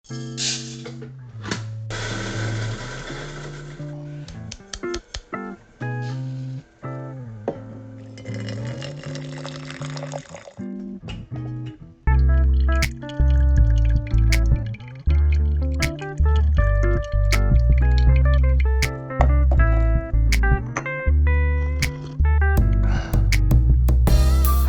한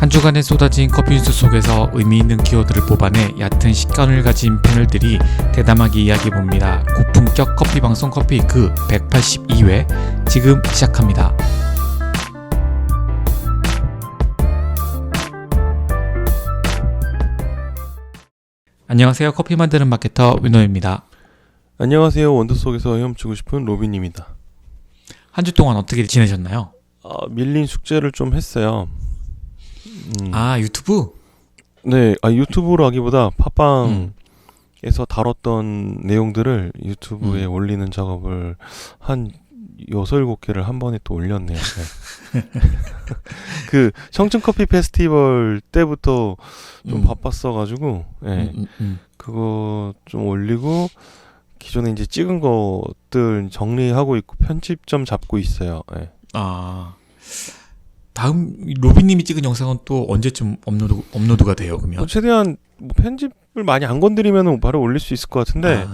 주간에 쏟아진 커피 뉴스 속에서 의미 있는 키워드를 뽑아내 얕은 식견을 가진 패널들이 대담하게 이야기해봅니다. 고품격 커피 방송 커피위크 182회 지금 시작합니다. 안녕하세요. 커피 만드는 마케터 위노입니다. 안녕하세요. 원두 속에서 헤엄치고 싶은 로빈입니다. 한 주 동안 어떻게 지내셨나요? 밀린 숙제를 좀 했어요. 유튜브? 네, 유튜브로 하기보다 팟빵에서 다뤘던 내용들을 유튜브에 올리는 작업을 한 6-7개를 한 번에 또 올렸네요. 네. 그 청춘커피 페스티벌 때부터 좀 바빴어가지고 네. 그거 좀 올리고 기존에 이제 찍은 것들 정리하고 있고 편집점 잡고 있어요. 네. 다음 로빈님이 찍은 영상은 또 언제쯤 업로드가 돼요? 그러면 최대한 편집을 많이 안 건드리면 바로 올릴 수 있을 것 같은데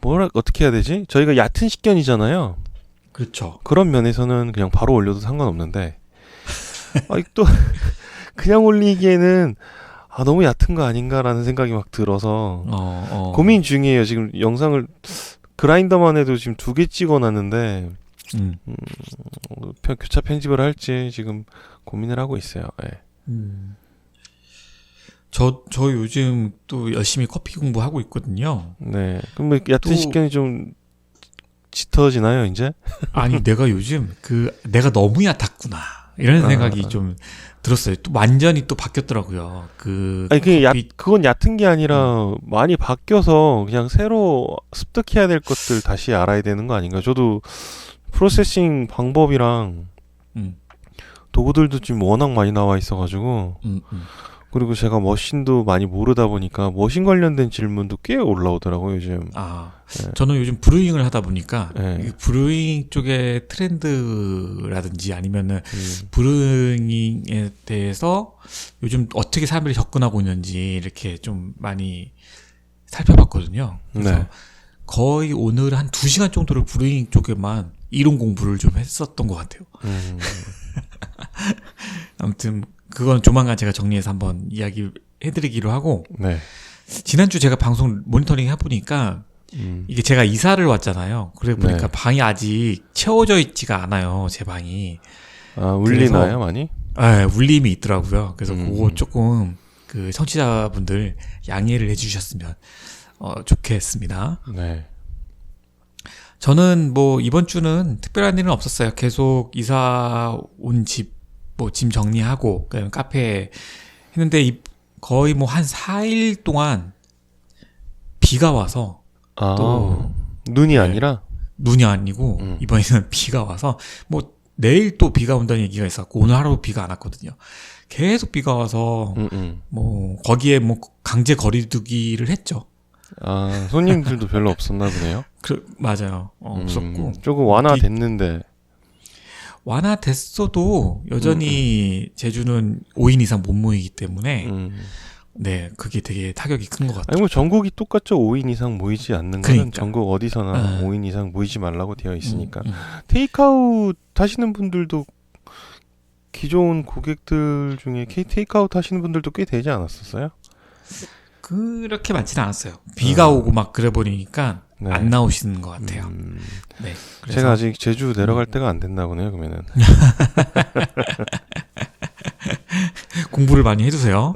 뭐라 어떻게 해야 되지? 저희가 얕은 식견이잖아요. 그렇죠. 그런 면에서는 그냥 바로 올려도 상관없는데 또 그냥 올리기에는 너무 얕은 거 아닌가라는 생각이 막 들어서 고민 중이에요. 지금 영상을 그라인더만 해도 지금 2개 찍어놨는데 교차 편집을 할지 지금 고민을 하고 있어요. 네. 저 요즘 또 열심히 커피 공부하고 있거든요. 네. 그럼 뭐 얕은 식견이 좀 짙어지나요, 이제? 아니, 내가 요즘 내가 너무 얕았구나 이런 생각이 좀 들었어요. 또 완전히 또 바뀌었더라고요. 그건 얕은 게 아니라 많이 바뀌어서 그냥 새로 습득해야 될 것들 다시 알아야 되는 거 아닌가? 저도 프로세싱 방법이랑 도구들도 지금 워낙 많이 나와 있어가지고 그리고 제가 머신도 많이 모르다 보니까 머신 관련된 질문도 꽤 올라오더라고요 요즘. 네. 저는 요즘 브루잉을 하다 보니까 네. 브루잉 쪽의 트렌드라든지 아니면은 브루잉에 대해서 요즘 어떻게 사람들이 접근하고 있는지 이렇게 좀 많이 살펴봤거든요. 그래서 네. 거의 오늘 한 2시간 정도를 브루잉 쪽에만 이론 공부를 좀 했었던 것 같아요. 아무튼 그건 조만간 제가 정리해서 한번 이야기 해드리기로 하고 네. 지난주 제가 방송 모니터링 해보니까 이게 제가 이사를 왔잖아요. 그래 보니까 네. 방이 아직 채워져 있지가 않아요. 제 방이. 울리나요 많이? 네, 울림이 있더라고요. 그래서 그거 조금 청취자분들 양해를 해주셨으면 좋겠습니다. 네. 저는 이번 주는 특별한 일은 없었어요. 계속 이사 온 짐 정리하고, 그냥 카페 했는데, 거의 한 4일 동안 비가 와서, 또. 눈이 네, 아니라? 눈이 아니고, 이번에는 비가 와서, 내일 또 비가 온다는 얘기가 있었고, 오늘 하루 비가 안 왔거든요. 계속 비가 와서, 거기에 강제 거리두기를 했죠. 손님들도 별로 없었나 보네요. 맞아요. 없었고. 조금 완화됐는데. 완화됐어도 여전히 제주는 5인 이상 못 모이기 때문에 네, 그게 되게 타격이 큰 것 같아요. 아니 전국이 똑같죠. 5인 이상 모이지 않는 거는 그러니까. 전국 어디서나 5인 이상 모이지 말라고 되어 있으니까. 테이크아웃 하시는 분들도 기존 고객들 중에 테이크아웃 하시는 분들도 꽤 되지 않았었어요? 그렇게 많지는 않았어요. 비가 오고 막 그래 버리니까 네. 안 나오시는 것 같아요. 네, 그래서 제가 아직 제주 내려갈 때가 안 됐나 보네요. 그러면은 공부를 많이 해두세요.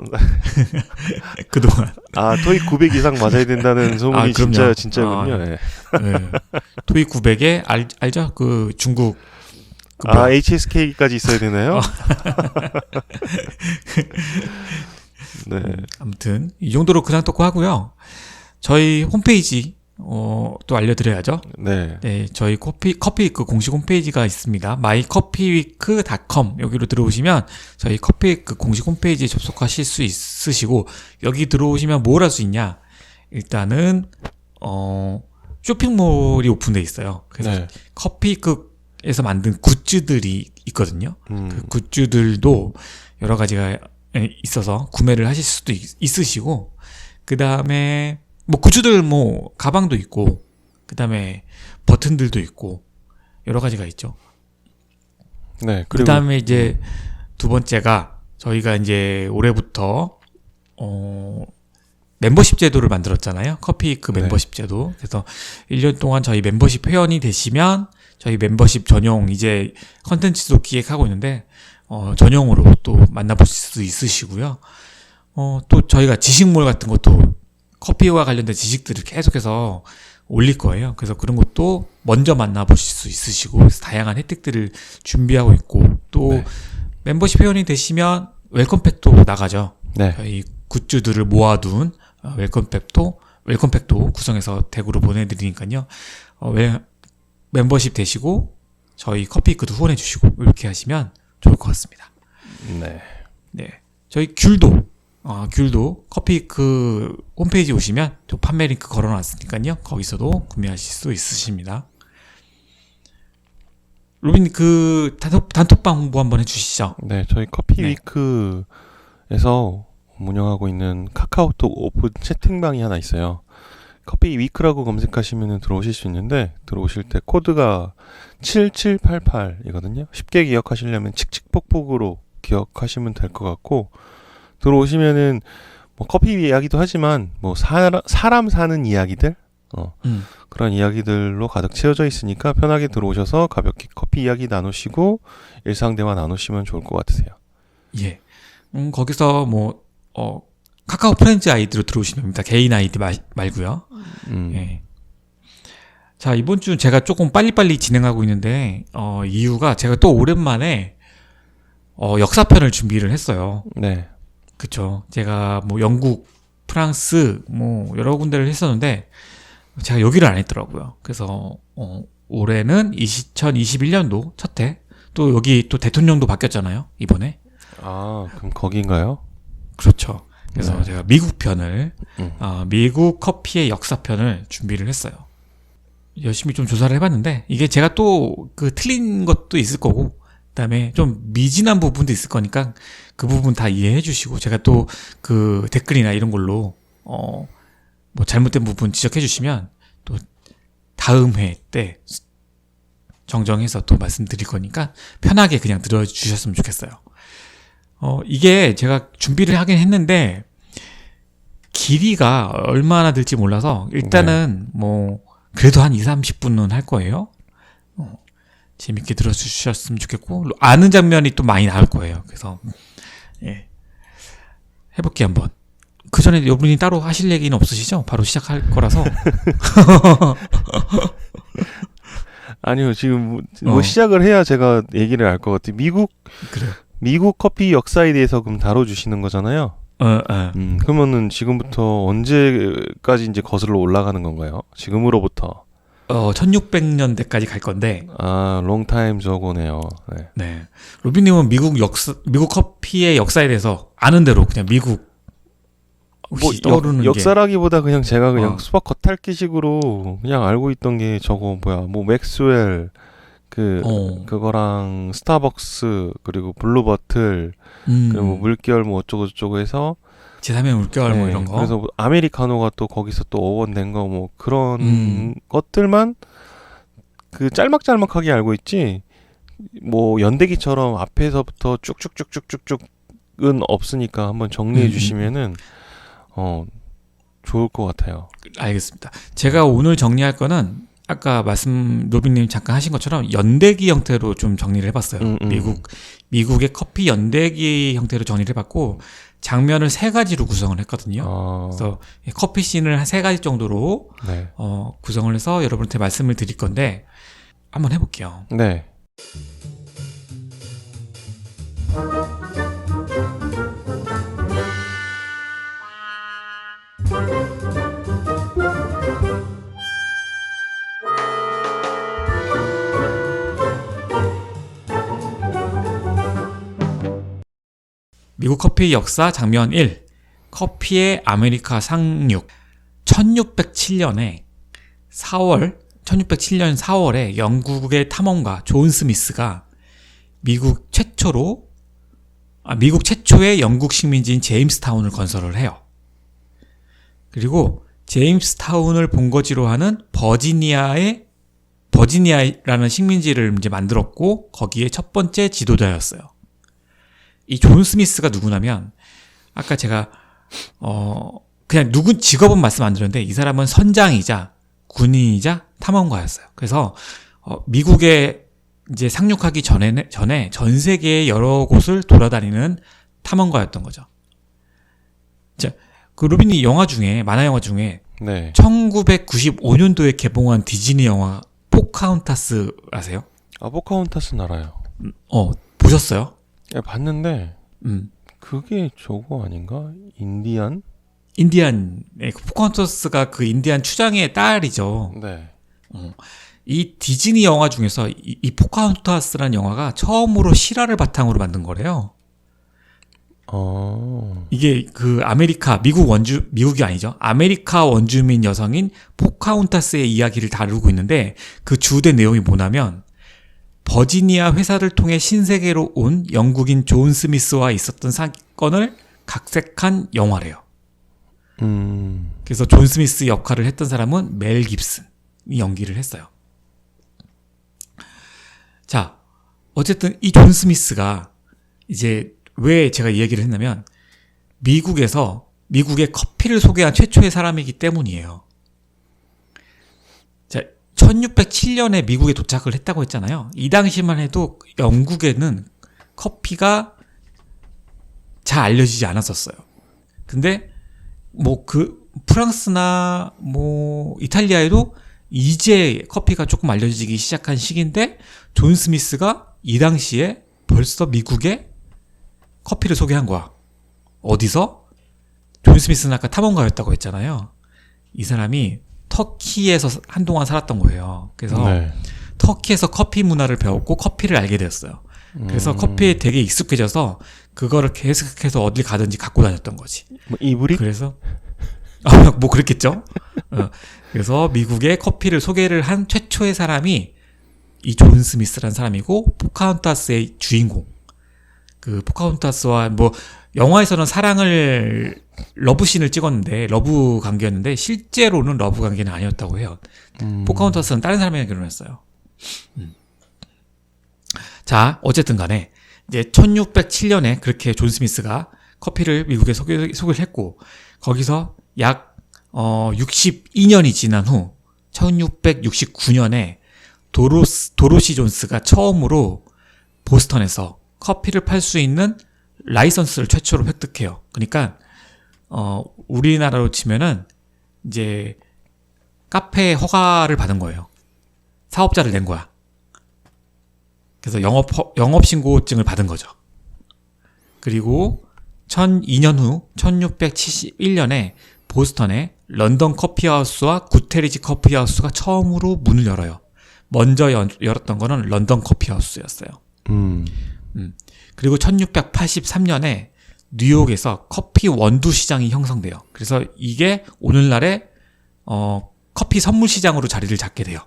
그동안. 토익 900 이상 맞아야 된다는 소문이 그럼요. 진짜군요. 네. 네. 토익 900에 알죠? 그 중국. HSK까지 있어야 되나요? 네. 아무튼 이 정도로 그냥 듣고 하고요. 저희 홈페이지 또 알려드려야죠. 네. 네, 저희 커피위크 공식 홈페이지가 있습니다. mycoffeeweek.com 여기로 들어오시면 저희 커피위크 공식 홈페이지에 접속하실 수 있으시고, 여기 들어오시면 뭘 할 수 있냐? 일단은 쇼핑몰이 오픈돼 있어요. 그래서 네. 커피위크에서 만든 굿즈들이 있거든요. 그 굿즈들도 여러 가지가 있어서 구매를 하실 수도 있으시고, 그 다음에 뭐 굿즈들 뭐 가방도 있고, 그 다음에 버튼들도 있고 여러 가지가 있죠. 네. 그 다음에 이제 두 번째가 저희가 이제 올해부터 멤버십 제도를 만들었잖아요. 커피위크 멤버십 제도. 그래서 1년 동안 저희 멤버십 회원이 되시면 저희 멤버십 전용 이제 컨텐츠도 기획하고 있는데 전용으로 또 만나보실 수 있으시고요. 또 저희가 지식몰 같은 것도 커피와 관련된 지식들을 계속해서 올릴 거예요. 그래서 그런 것도 먼저 만나보실 수 있으시고, 그래서 다양한 혜택들을 준비하고 있고, 또 멤버십 회원이 되시면 웰컴팩도 나가죠. 네. 저희 굿즈들을 모아둔 웰컴팩도 구성해서 댁으로 보내드리니까요. 멤버십 되시고 저희 커피위크도 후원해 주시고 이렇게 하시면 좋을 것 같습니다. 네. 네. 저희 귤도 커피위크 홈페이지 오시면 또 판매 링크 걸어놨으니까요. 거기서도 구매하실 수 있으십니다. 로빈 그 단톡방 홍보 한번 해주시죠. 네, 저희 커피위크에서 운영하고 있는 카카오톡 오픈 채팅방이 하나 있어요. 커피위크라고 검색하시면 들어오실 수 있는데, 들어오실 때 코드가 7788이거든요. 쉽게 기억하시려면 칙칙폭폭으로 기억하시면 될 것 같고, 들어오시면은 뭐 커피 이야기도 하지만 뭐 사람 사는 이야기들 그런 이야기들로 가득 채워져 있으니까 편하게 들어오셔서 가볍게 커피 이야기 나누시고 일상 대화 나누시면 좋을 것 같으세요. 예. 거기서 뭐 카카오 프렌즈 아이디로 들어오시면 됩니다. 개인 아이디 말고요. 예. 자, 이번 주 제가 조금 빨리빨리 진행하고 있는데 이유가 제가 또 오랜만에 역사편을 준비를 했어요. 네. 그쵸. 제가 뭐 영국, 프랑스 뭐 여러 군데를 했었는데 제가 여기를 안 했더라고요. 그래서 올해는 2021년도 첫 해. 또 여기 또 대통령도 바뀌었잖아요, 이번에. 아, 그럼 거기인가요? 그렇죠. 그래서 네. 제가 미국 편을 미국 커피의 역사편을 준비를 했어요. 열심히 좀 조사를 해봤는데 이게 제가 또 그 틀린 것도 있을 거고, 그다음에 좀 미진한 부분도 있을 거니까 그 부분 다 이해해 주시고, 제가 또 그 댓글이나 이런 걸로 뭐 잘못된 부분 지적해 주시면 또 다음 회 때 정정해서 또 말씀드릴 거니까 편하게 그냥 들어주셨으면 좋겠어요. 이게 제가 준비를 하긴 했는데 길이가 얼마나 될지 몰라서 일단은 뭐 그래도 한 2-30분은 할 거예요. 재밌게 들어주셨으면 좋겠고, 아는 장면이 또 많이 나올 거예요. 그래서 예, 해볼게요 한번. 그 전에 여러분이 따로 하실 얘기는 없으시죠? 바로 시작할 거라서. 아니요, 지금 뭐 시작을 해야 제가 얘기를 알 것 같아요. 그래요. 미국 커피 역사에 대해서 그럼 다뤄주시는 거잖아요. 그러면은 지금부터 언제까지 이제 거슬러 올라가는 건가요? 지금으로부터. 1600년대까지 갈 건데. 아, 롱타임 저거네요. 네. 네. 로빈님은 미국 커피의 역사에 대해서 아는 대로 그냥 미국 혹시 떠오르는 역사라기보다 그냥 제가 그냥 수박 겉핥기식으로 그냥 알고 있던 게 저거 뭐 맥스웰 그거랑 스타벅스 그리고 블루버틀 그리고 뭐 물결 뭐 어쩌고 저쩌고 해서 제3의 물결 뭐 이런 거. 그래서 아메리카노가 또 거기서 또 어원된 거 뭐 그런 것들만 그 짤막짤막하게 알고 있지. 뭐 연대기처럼 앞에서부터 쭉쭉쭉쭉쭉쭉은 없으니까 한번 정리해 주시면은 좋을 것 같아요. 알겠습니다. 제가 오늘 정리할 거는 아까 로빈님 잠깐 하신 것처럼 연대기 형태로 좀 정리를 해봤어요. 미국의 커피 연대기 형태로 정리를 해봤고, 장면을 3가지로 구성을 했거든요. 그래서 커피 씬을 한 3가지 정도로 구성을 해서 여러분한테 말씀을 드릴 건데 한번 해볼게요. 네. 미국 커피 역사 장면 1. 커피의 아메리카 상륙. 1607년 4월에 영국의 탐험가 존 스미스가 미국 최초의 영국 식민지인 제임스타운을 건설을 해요. 그리고 제임스타운을 본거지로 하는 버지니아라는 식민지를 이제 만들었고 거기에 첫 번째 지도자였어요. 이 존 스미스가 누구냐면 아까 제가 그냥 직업은 말씀 안 드렸는데 이 사람은 선장이자 군인이자 탐험가였어요. 그래서 미국에 이제 상륙하기 전에 전 세계의 여러 곳을 돌아다니는 탐험가였던 거죠. 자, 그 로빈이 만화 영화 중에 네. 1995년도에 개봉한 디즈니 영화 포카혼타스 아세요? 포카혼타스는 알아요. 보셨어요? 예, 봤는데 그게 저거 아닌가? 포카혼타스가 그 인디안 추장의 딸이죠. 네. 이 디즈니 영화 중에서 이 포카혼타스라는 영화가 처음으로 실화를 바탕으로 만든 거래요. 이게 그 미국이 아니죠. 아메리카 원주민 여성인 포카혼타스의 이야기를 다루고 있는데 그 주된 내용이 뭐냐면 버지니아 회사를 통해 신세계로 온 영국인 존 스미스와 있었던 사건을 각색한 영화래요. 그래서 존 스미스 역할을 했던 사람은 멜 깁슨이 연기를 했어요. 자, 어쨌든 이 존 스미스가 이제 왜 제가 이 얘기를 했냐면 미국의 커피를 소개한 최초의 사람이기 때문이에요. 자, 1607년에 미국에 도착을 했다고 했잖아요. 이 당시만 해도 영국에는 커피가 잘 알려지지 않았었어요. 근데 프랑스나 이탈리아에도 이제 커피가 조금 알려지기 시작한 시기인데 존 스미스가 이 당시에 벌써 미국에 커피를 소개한 거야. 어디서? 존 스미스는 아까 탐험가였다고 했잖아요. 이 사람이 터키에서 한동안 살았던 거예요. 그래서 네. 터키에서 커피 문화를 배웠고 커피를 알게 되었어요. 그래서 커피에 되게 익숙해져서 그거를 계속해서 어딜 가든지 갖고 다녔던 거지. 이브릭? 그래서 그랬겠죠. 그래서 미국에 커피를 소개를 한 최초의 사람이 이 존 스미스라는 사람이고 포카혼타스의 주인공. 그 포카혼타스와 영화에서는 러브씬을 찍었는데 러브 관계였는데 실제로는 러브 관계는 아니었다고 해요. 포카혼타스는 다른 사람이랑 결혼했어요. 자, 어쨌든 간에 이제 1607년에 그렇게 존 스미스가 커피를 미국에 소개를 했고 거기서 약 62년이 지난 후 1669년에 도로시 존스가 처음으로 보스턴에서 커피를 팔 수 있는 라이선스를 최초로 획득해요. 그러니까 우리나라로 치면은 이제 카페 허가를 받은 거예요. 사업자를 낸 거야. 그래서 영업신고증을 받은 거죠. 그리고 1002년 후 1671년에 보스턴에 런던 커피하우스와 구테리지 커피하우스가 처음으로 문을 열어요. 먼저 열었던 거는 런던 커피하우스였어요. 그리고 1683년에 뉴욕에서 커피 원두 시장이 형성돼요. 그래서 이게 오늘날의 커피 선물 시장으로 자리를 잡게 돼요.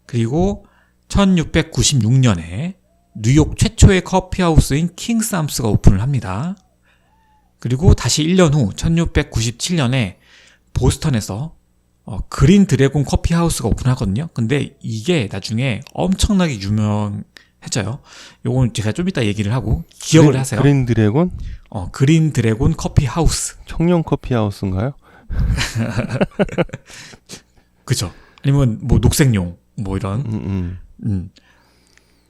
그리고 1696년에 뉴욕 최초의 커피하우스인 킹스암스가 오픈을 합니다. 그리고 다시 1년 후 1697년에 보스턴에서 그린 드래곤 커피하우스가 오픈하거든요. 근데 이게 나중에 엄청나게 유명해져요. 요건 제가 좀 이따 얘기를 하고 기억을 하세요. 그린 드래곤? 그린 드래곤 커피하우스. 청룡 커피하우스인가요? 그죠. 아니면 녹색용 이런.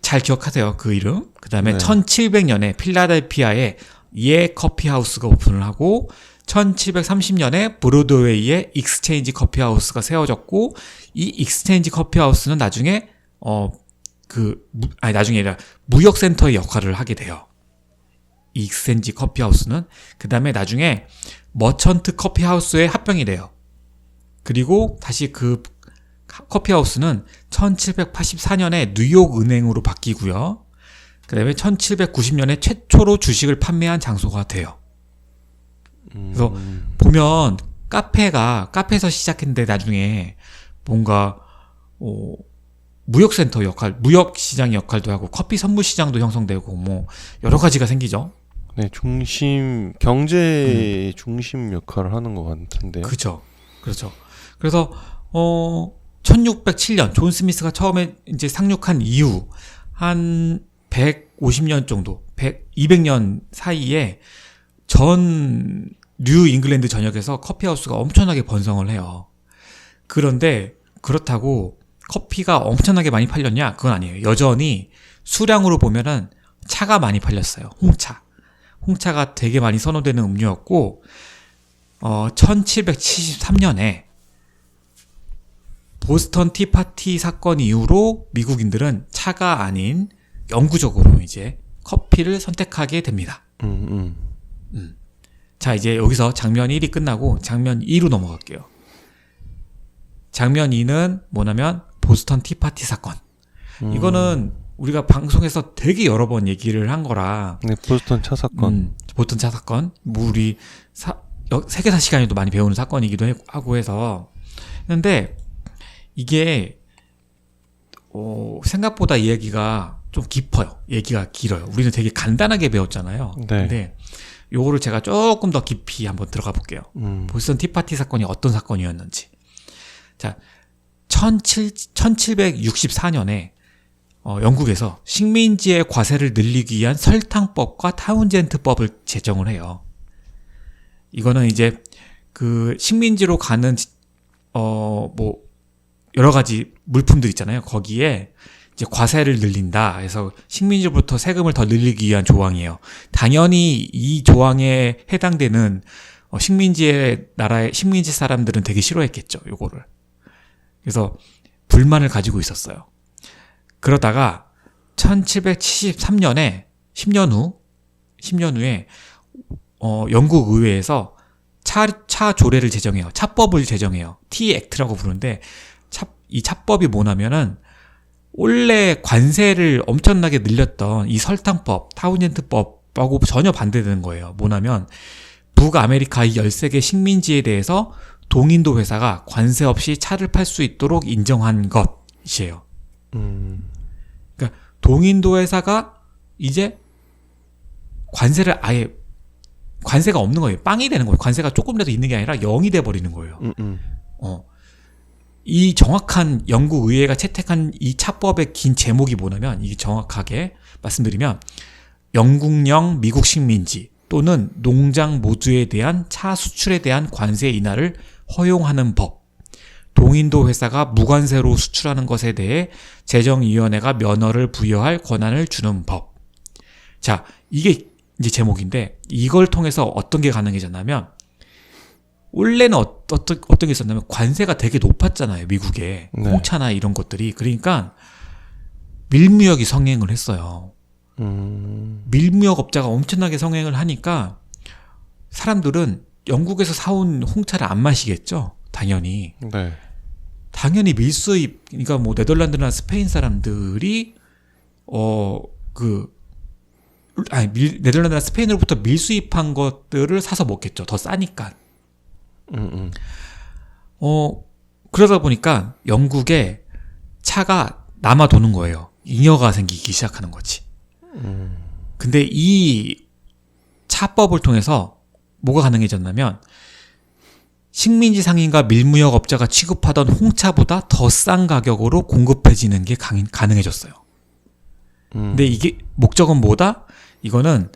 잘 기억하세요. 그 이름. 그 다음에 네. 1700년에 필라델피아에 커피하우스가 오픈을 하고 1730년에 브로드웨이에 익스체인지 커피하우스가 세워졌고 이 익스체인지 커피하우스는 나중에 나중에 아니라 무역센터의 역할을 하게 돼요. 이 익스체인지 커피하우스는 그 다음에 나중에 머천트 커피하우스에 합병이 돼요. 그리고 다시 그 커피하우스는 1784년에 뉴욕 은행으로 바뀌고요. 그다음에 1790년에 최초로 주식을 판매한 장소가 돼요. 그래서 보면 카페에서 시작했는데 나중에 뭔가 무역센터 역할, 무역시장 역할도 하고 커피 선물 시장도 형성되고 뭐 여러 가지가 생기죠. 네, 경제 중심 역할을 하는 것 같은데요. 그렇죠. 그래서 1607년 존 스미스가 처음에 이제 상륙한 이후 한 150년 정도, 200년 사이에 전 뉴 잉글랜드 전역에서 커피하우스가 엄청나게 번성을 해요. 그런데 그렇다고 커피가 엄청나게 많이 팔렸냐? 그건 아니에요. 여전히 수량으로 보면은 차가 많이 팔렸어요. 홍차가 되게 많이 선호되는 음료였고 1773년에 보스턴 티파티 사건 이후로 미국인들은 차가 아닌 영구적으로 이제 커피를 선택하게 됩니다. 자, 이제 여기서 장면 1이 끝나고 장면 2로 넘어갈게요. 장면 2는 뭐냐면 보스턴 티파티 사건. 이거는 우리가 방송에서 되게 여러 번 얘기를 한 거라. 네, 보스턴 차 사건. 보스턴 차 사건. 뭐 우리 세계사 시간에도 많이 배우는 사건이기도 하고 해서. 근데 이게 생각보다 이야기가 좀 깊어요. 얘기가 길어요. 우리는 되게 간단하게 배웠잖아요. 네. 근데 요거를 제가 조금 더 깊이 한번 들어가 볼게요. 보스턴 티파티 사건이 어떤 사건이었는지. 자, 1764년에 영국에서 식민지의 과세를 늘리기 위한 설탕법과 타운젠트법을 제정을 해요. 이거는 이제 그 식민지로 가는 뭐 여러 가지 물품들 있잖아요. 거기에 이제 과세를 늘린다 해서 식민지로부터 세금을 더 늘리기 위한 조항이에요. 당연히 이 조항에 해당되는 나라의 식민지 사람들은 되게 싫어했겠죠. 요거를. 그래서 불만을 가지고 있었어요. 그러다가 1773년에 10년 후에 영국 의회에서 차 조례를 제정해요. 차법을 제정해요. 티 액트라고 부르는데 이 차법이 뭐냐면은 원래 관세를 엄청나게 늘렸던 이 설탕법, 타운젠트법하고 전혀 반대되는 거예요. 뭐냐면 북아메리카 이 13개 식민지에 대해서 동인도 회사가 관세 없이 차를 팔 수 있도록 인정한 것이에요. 그러니까 동인도 회사가 이제 관세가 없는 거예요. 빵이 되는 거예요. 관세가 조금이라도 있는 게 아니라 0이 돼 버리는 거예요. 이 정확한 영국 의회가 채택한 이 차법의 긴 제목이 뭐냐면, 이게 정확하게 말씀드리면 영국령 미국 식민지 또는 농장 모두에 대한 차 수출에 대한 관세 인하를 허용하는 법, 동인도 회사가 무관세로 수출하는 것에 대해 재정위원회가 면허를 부여할 권한을 주는 법. 자, 이게 이제 제목인데, 이걸 통해서 어떤 게 가능해졌냐면, 원래는 어떤 게 있었냐면 관세가 되게 높았잖아요, 미국에. 네. 홍차나 이런 것들이. 그러니까 밀무역이 성행을 했어요. 밀무역 업자가 엄청나게 성행을 하니까 사람들은 영국에서 사온 홍차를 안 마시겠죠, 당연히. 네. 당연히 밀수입, 그러니까 뭐 네덜란드나 스페인 사람들이 네덜란드나 스페인으로부터 밀수입한 것들을 사서 먹겠죠, 더 싸니까. 그러다 보니까 영국에 차가 남아 도는 거예요. 잉여가 생기기 시작하는 거지. 근데 이 차법을 통해서 뭐가 가능해졌냐면, 식민지 상인과 밀무역 업자가 취급하던 홍차보다 더 싼 가격으로 공급해지는 게 가능해졌어요. 근데 이게 목적은 뭐다? 이거는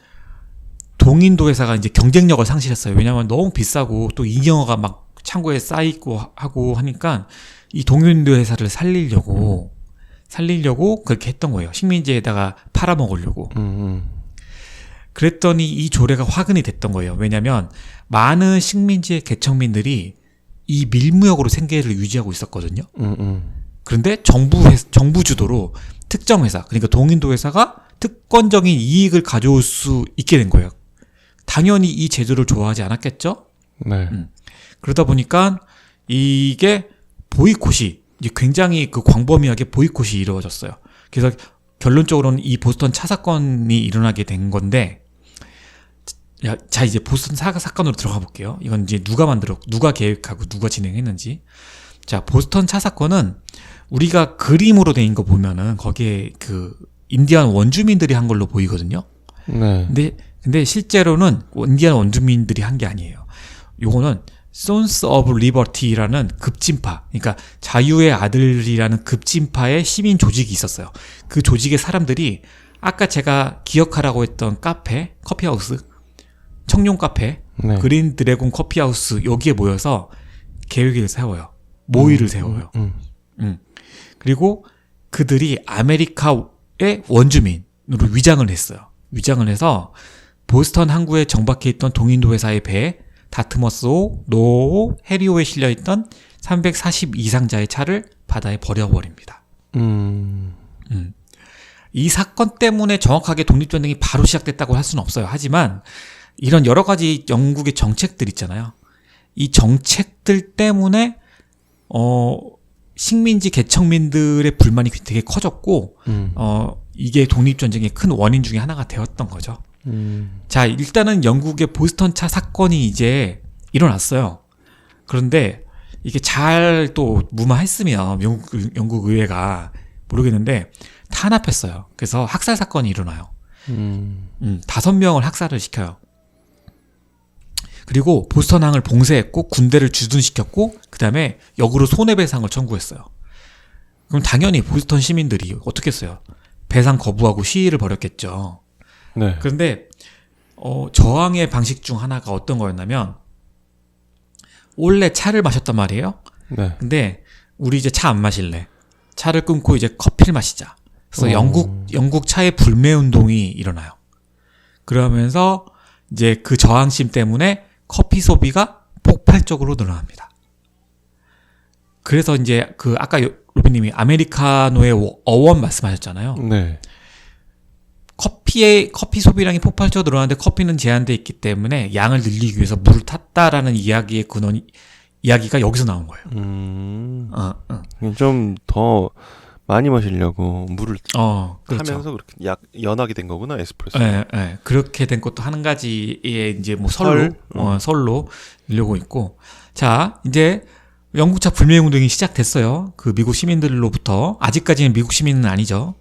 동인도 회사가 이제 경쟁력을 상실했어요. 왜냐하면 너무 비싸고 또 잉여가 막 창고에 쌓이고 하고 하니까 이 동인도 회사를 살리려고 그렇게 했던 거예요. 식민지에다가 팔아먹으려고. 그랬더니 이 조례가 화근이 됐던 거예요. 왜냐하면 많은 식민지의 개척민들이 이 밀무역으로 생계를 유지하고 있었거든요. 그런데 정부 주도로 특정 회사, 그러니까 동인도 회사가 특권적인 이익을 가져올 수 있게 된 거예요. 당연히 이 제도를 좋아하지 않았겠죠? 네. 그러다 보니까 이게 보이콧이, 이제 굉장히 그 광범위하게 보이콧이 이루어졌어요. 그래서 결론적으로는 이 보스턴 차 사건이 일어나게 된 건데, 자, 이제 보스턴 사건으로 들어가 볼게요. 이건 이제 누가 계획하고 누가 진행했는지. 자, 보스턴 차 사건은 우리가 그림으로 된 거 보면은 거기에 그 인디안 원주민들이 한 걸로 보이거든요. 네. 근데 실제로는 인디안 원주민들이 한 게 아니에요. 요거는 Sons of Liberty라는 급진파, 그러니까 자유의 아들이라는 급진파의 시민 조직이 있었어요. 그 조직의 사람들이 아까 제가 기억하라고 했던 카페, 커피하우스, 청룡 카페, 네. 그린 드래곤 커피하우스 여기에 모여서 계획을 세워요. 모의를 세워요. 그리고 그들이 아메리카의 원주민으로 위장을 했어요. 위장을 해서 보스턴 항구에 정박해 있던 동인도 회사의 배에 다트머스 호, 노호, 해리호에 실려있던 340 이상자의 차를 바다에 버려버립니다. 이 사건 때문에 정확하게 독립전쟁이 바로 시작됐다고 할 수는 없어요. 하지만 이런 여러 가지 영국의 정책들 있잖아요. 이 정책들 때문에 식민지 개척민들의 불만이 되게 커졌고 이게 독립전쟁의 큰 원인 중에 하나가 되었던 거죠. 자, 일단은 영국의 보스턴 차 사건이 이제 일어났어요. 그런데 이게 잘 또 무마했으면 영국 의회가 모르겠는데 탄압했어요. 그래서 학살 사건이 일어나요. 5명을 학살을 시켜요. 그리고 보스턴항을 봉쇄했고 군대를 주둔시켰고 그 다음에 역으로 손해배상을 청구했어요. 그럼 당연히 보스턴 시민들이 어떻게 했어요? 배상 거부하고 시위를 벌였겠죠. 네. 그런데 저항의 방식 중 하나가 어떤 거였냐면 원래 차를 마셨단 말이에요. 네. 근데 우리 이제 차 안 마실래. 차를 끊고 이제 커피를 마시자. 그래서 영국 차의 불매 운동이 일어나요. 그러면서 이제 그 저항심 때문에 커피 소비가 폭발적으로 늘어납니다. 그래서 이제 그 아까 로비님이 아메리카노의 어원 말씀하셨잖아요. 네. 커피 소비량이 폭발적으로 늘어나는데 커피는 제한돼 있기 때문에 양을 늘리기 위해서 물을 탔다라는 이야기의 이야기가 여기서 나온 거예요. 좀 더 많이 마시려고 물을 그렇죠. 타면서 그렇게 연하게 된 거구나, 에스프레소. 네. 그렇게 된 것도 한 가지의 이제 뭐 설로 일려고 있고. 자, 이제 영국차 불매운동이 시작됐어요. 그 미국 시민들로부터. 아직까지는 미국 시민은 아니죠.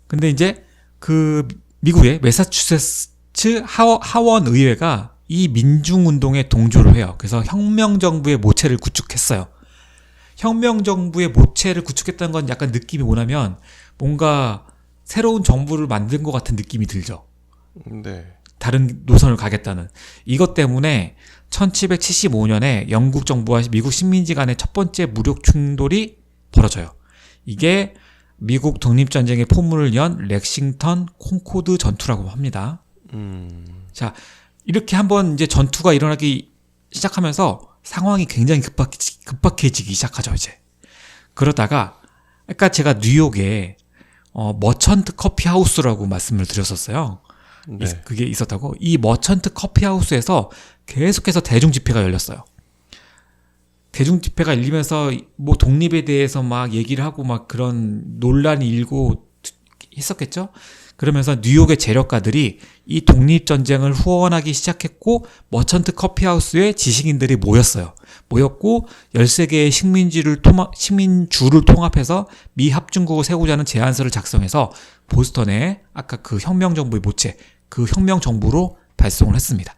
근데 이제 그 미국의 매사추세츠 하원 의회가 이 민중운동에 동조를 해요. 그래서 혁명정부의 모체를 구축했어요. 혁명정부의 모체를 구축했다는 건 약간 느낌이 뭐냐면 뭔가 새로운 정부를 만든 것 같은 느낌이 들죠. 네. 다른 노선을 가겠다는. 이것 때문에 1775년에 영국 정부와 미국 식민지 간의 첫 번째 무력 충돌이 벌어져요. 이게 미국 독립전쟁의 포문을 연 렉싱턴 콩코드 전투라고 합니다. 자, 이렇게 한번 이제 전투가 일어나기 시작하면서 상황이 굉장히 급박해지기 시작하죠, 이제. 그러다가, 아까 제가 뉴욕에, 머천트 커피 하우스라고 말씀을 드렸었어요. 네. 그게 있었다고. 이 머천트 커피 하우스에서 계속해서 대중 집회가 열렸어요. 대중 집회가 열리면서 뭐 독립에 대해서 막 얘기를 하고 막 그런 논란이 일고 했었겠죠? 그러면서 뉴욕의 재력가들이 이 독립전쟁을 후원하기 시작했고 머천트 커피하우스에 지식인들이 모였고 13개의 식민주를 통합해서 미 합중국을 세우자는 제안서를 작성해서 보스턴에 아까 그 혁명정부의 모체, 그 혁명정부로 발송을 했습니다.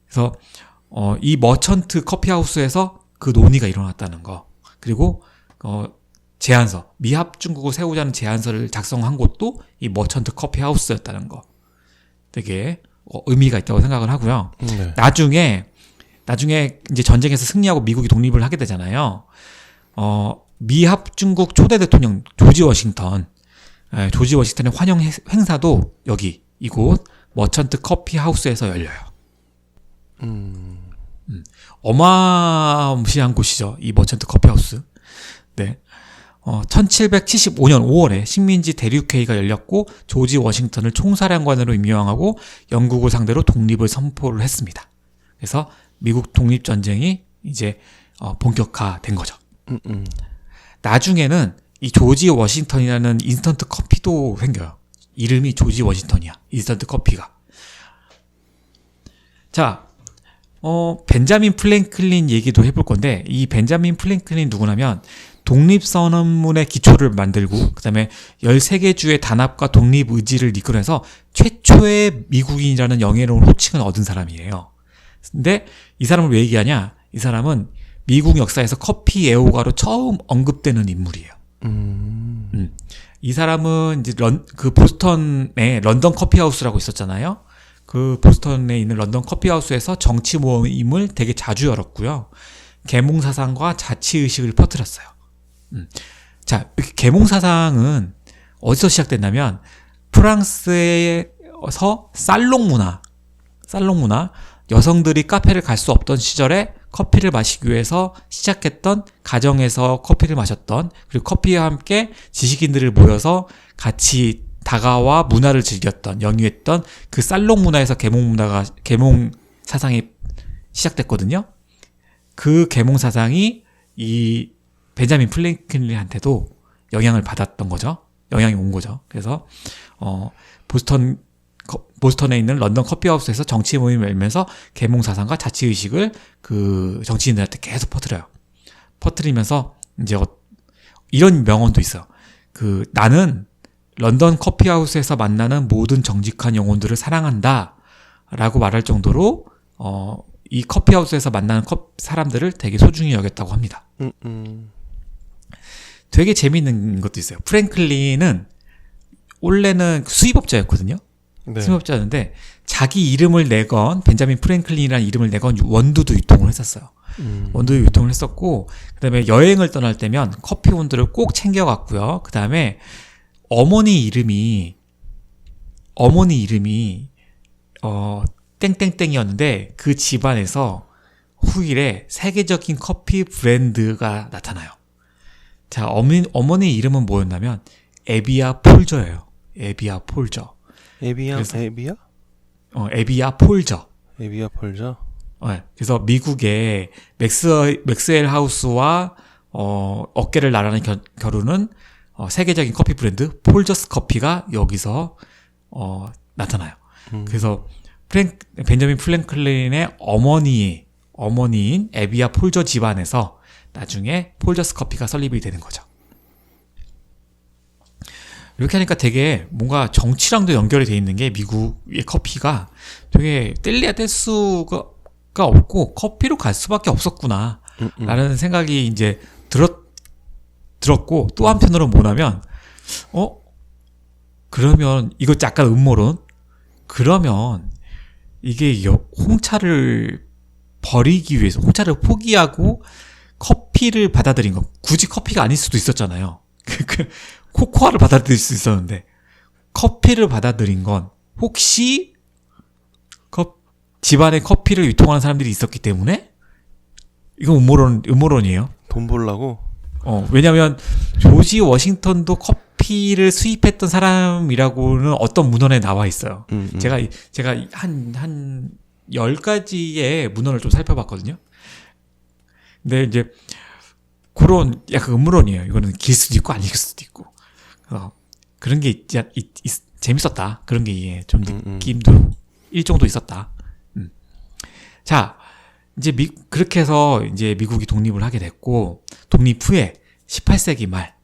그래서 이 머천트 커피하우스에서 그 논의가 일어났다는 거, 그리고 제안서, 미합중국을 세우자는 제안서를 작성한 곳도 이 머천트 커피하우스였다는 거, 되게 의미가 있다고 생각을 하고요. 네. 나중에 이제 전쟁에서 승리하고 미국이 독립을 하게 되잖아요. 미합중국 초대 대통령 조지 워싱턴의 환영 행사도 여기 이곳 머천트 커피하우스에서 열려요. 어마무시한 곳이죠, 이 머천트 커피하우스. 네. 1775년 5월에 식민지 대륙회의가 열렸고 조지 워싱턴을 총사령관으로 임명하고 영국을 상대로 독립을 선포를 했습니다. 그래서 미국 독립전쟁이 이제 본격화된 거죠. 나중에는 이 조지 워싱턴이라는 인스턴트 커피도 생겨요. 이름이 조지 워싱턴이야. 인스턴트 커피가. 자, 벤자민 프랭클린 얘기도 해볼 건데, 이 벤자민 프랭클린 누구냐면, 독립선언문의 기초를 만들고, 그 다음에 13개 주의 단합과 독립 의지를 이끌어서 최초의 미국인이라는 영예로운 호칭을 얻은 사람이에요. 근데 이 사람을 왜 얘기하냐? 이 사람은 미국 역사에서 커피 애호가로 처음 언급되는 인물이에요. 이 사람은 이제 보스턴에 런던 커피하우스라고 있었잖아요. 그 보스턴에 있는 런던 커피하우스에서 정치 모임을 되게 자주 열었고요. 계몽사상과 자치의식을 퍼뜨렸어요. 자, 계몽사상은 어디서 시작됐냐면 프랑스에서 살롱 문화, 여성들이 카페를 갈 수 없던 시절에 커피를 마시기 위해서 시작했던, 가정에서 커피를 마셨던, 그리고 커피와 함께 지식인들을 모여서 같이 다가와 문화를 즐겼던, 영유했던 그 살롱 문화에서 계몽 사상이 시작됐거든요. 그 계몽 사상이 이 벤자민 프랭클린한테도 영향을 받았던 거죠. 영향이 온 거죠. 그래서 보스턴에 있는 런던 커피하우스에서 정치 모임을 열면서 계몽 사상과 자치 의식을 그 정치인들한테 계속 퍼뜨려요. 퍼뜨리면서 이제 이런 명언도 있어요. 나는 런던 커피하우스에서 만나는 모든 정직한 영혼들을 사랑한다라고 말할 정도로 이 커피하우스에서 만나는 사람들을 되게 소중히 여겼다고 합니다. 되게 재미있는 것도 있어요. 프랭클린은 원래는 수입업자였거든요. 네. 수입업자였는데 자기 이름을 내건, 벤자민 프랭클린이라는 이름을 내건 원두도 유통을 했었어요. 원두 유통을 했었고, 그 다음에 여행을 떠날 때면 커피 원두를 꼭 챙겨갔고요. 그 다음에 어머니 이름이 땡땡땡이었는데 그 집안에서 후일에 세계적인 커피 브랜드가 나타나요. 자, 어머니 이름은 뭐였냐면 에비아 폴저예요. 에비아 폴저. 에비아 폴저. 에비아 폴저. 그래서 미국의 맥스웰 하우스와 어깨를 나란히 겨루는 세계적인 커피 브랜드 폴저스 커피가 여기서 나타나요. 그래서 벤자민 프랭클린의 어머니인 에비아 폴저 집안에서 나중에 폴저스 커피가 설립이 되는 거죠. 이렇게 하니까 되게 뭔가 정치랑도 연결이 돼 있는 게, 미국의 커피가 되게 뗄래야 뗄 수가 없고 커피로 갈 수밖에 없었구나 라는 생각이 이제 들었고, 또 한편으로 뭐냐면 그러면 이거 약간 음모론, 그러면 이게 홍차를 버리기 위해서, 홍차를 포기하고 커피를 받아들인 거, 굳이 커피가 아닐 수도 있었잖아요. 코코아를 받아들일 수 있었는데 커피를 받아들인 건 혹시 집안에 커피를 유통하는 사람들이 있었기 때문에? 이건 음모론이에요. 돈 벌라고? 왜냐면 조지 워싱턴도 커피를 수입했던 사람이라고는 어떤 문헌에 나와 있어요. 제가 한 10가지의 문헌을 좀 살펴봤거든요. 근데 이제 그런 약간 음모론이에요. 이거는 길 수도 있고 아닐 수도 있고. 그런 게 재밌었다. 그런 게 좀 느낌도 일정도 있었다. 자, 이제 그렇게 해서 이제 미국이 독립을 하게 됐고, 독립 후에 18세기 말